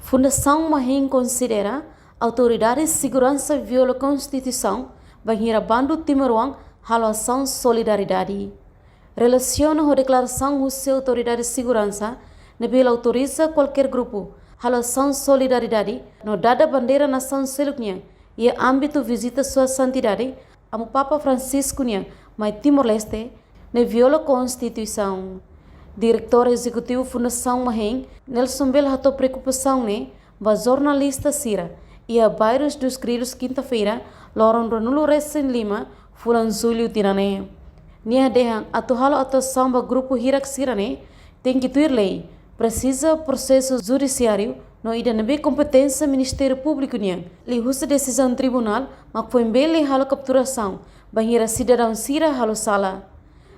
Fundação Mahim considera autoridades de segurança viola a Constituição, banheira bando Timaruang, halação solidariedade. Relaciona a declaração da autoridade de segurança, nebela autoriza qualquer grupo, halação solidariedade, no dada bandeira nação seluknya, e âmbito visita sua santidade, amo Papa Francisco nya, mai Timor-Leste, ne viola a Constituição. Diretor Executivo Fundação Mahim, Nelson Bel hatou preocupação ne, ba jornalista Sira, e a bairros dos Grilos quinta-feira, Loron Ronulo Recém Lima, Fulan Zulio Tirane. Nia dehang atuhalo atuação ba grupo Hirak Sirane, tem que ter lei, precisa processo judiciário, no ida nebe competência Ministério Público nia, li husa decisão tribunal, mak foi bele halo capturação, banheira cidadão Sira halo sala.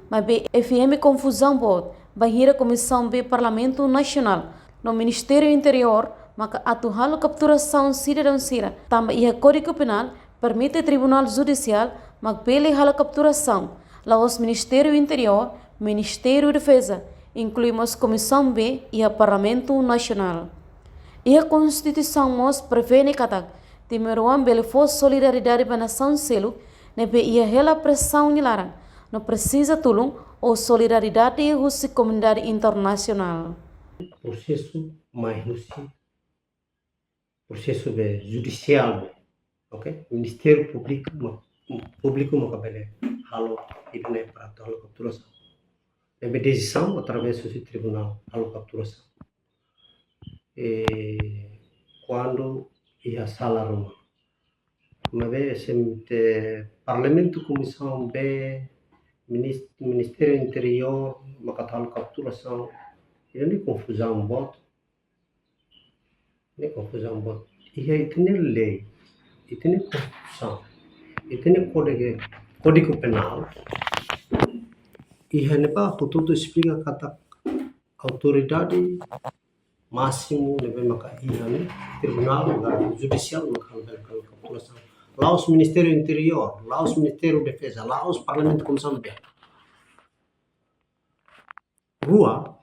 Mas be FM confusão bot, banheira Comissão B Parlamento Nacional, no Ministério Interior, maka atuhalo capturação cidadão Sira, tamba ia Código Penal, permite Tribunal Judicial, mak bele halo capturação, lá os Ministério Interior, Ministério Defesa, incluímos Comissão B e a Parlamento Nacional. E a Constituição nos prevê katak, timeruan bele fos solidariedade para a nação selo, nebe ia hela pressão nilarang, não precisa tulung ou solidariedade com a comunidade internacional. Processo mais processo judicial, ok? Ministério Público makabele halo idne para halo capturação. Nebe decisão através do tribunal halo capturação. Quando ia sala Roma, mas Parlamento Comissão B Ministério Interior makatalo capturação, ini confusão bot, ia itene lei, itene constituição, itene código penal, ia nepa tudo explica kata autoridade máximo nebe maka ia ne tribunal judicial makalo capturação. Lá os Ministério Interior, lá os Ministério Defesa, lá os Parlamento Comissão B. Rua,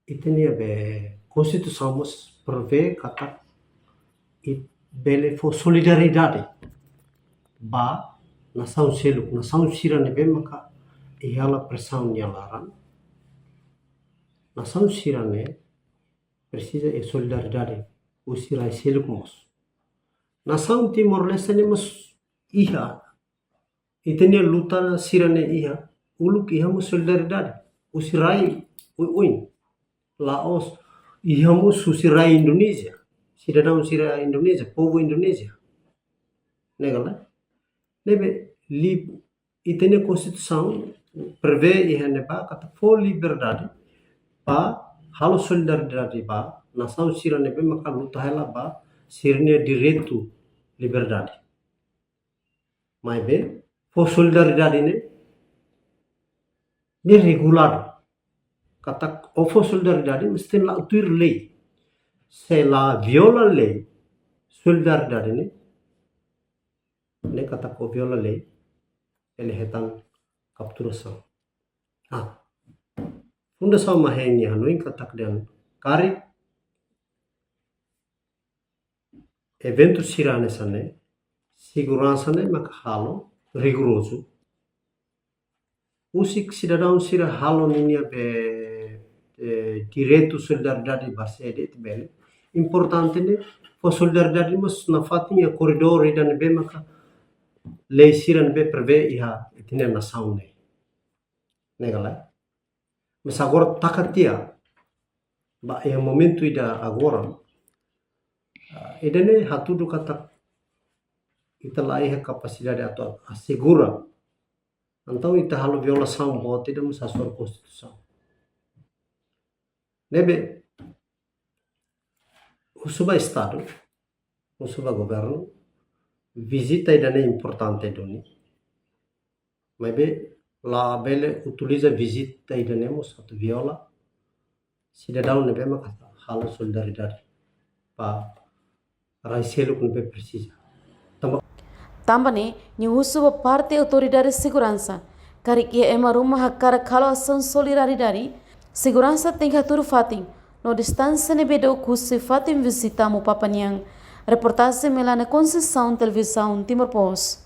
itenia be Constituição mas prevê kata it bele for solidariedade ba nação seluk nação sira nebe maka ihala pressão nyalaran nação sira ne precisa de solidariedade o sira seluk mos nação Timor-Leste ne mas iha itenia luta sira ne iha uluk iha mos solidariedade o sirai uin Laos iha mos susirai Indonesia cidadão sira Indonesia povo Indonesia negala nebe itenia Constituição prevê iha neba kata for liberdade ba halo solidariedade ba nação sira nebe maka luta hela ba sirne direito liberdade mas be for solidariedade ne regulado kata for solidariedade mesti la utir lei se la viola lei solidariedade ne kata ko viola lei ele hetan capturação Fundação Mahim hanuin katak dan kari evento sirane sane segurança ne maka halo rigoroso usik cidadão sira halo ninia be direito solidariedade basede bele importante ne for solidariedade mas na fatinha corredor dan be maka lei sira be prevê iha itine nação ne negala mas agora takatia ba é momento ida agora idane hatudu kata italai a capacidade atau assegura então ita halo violação bot ida mas a sua constituição nebe o suba estado o suba governo visita idane importante doni mas be la bele utiliza visita idane mos atau viola cidadão nebe maka halo solidariedade pa Raiselo que não precisa. Também, ni uso parte autoridade de segurança, que é uma rumah hakara kalau ação solidariedade, segurança tem que atur fatin, no distância ne bedo ku sifatim visitamu papanyang. Reportase melana Conceição Televisão Timor Post.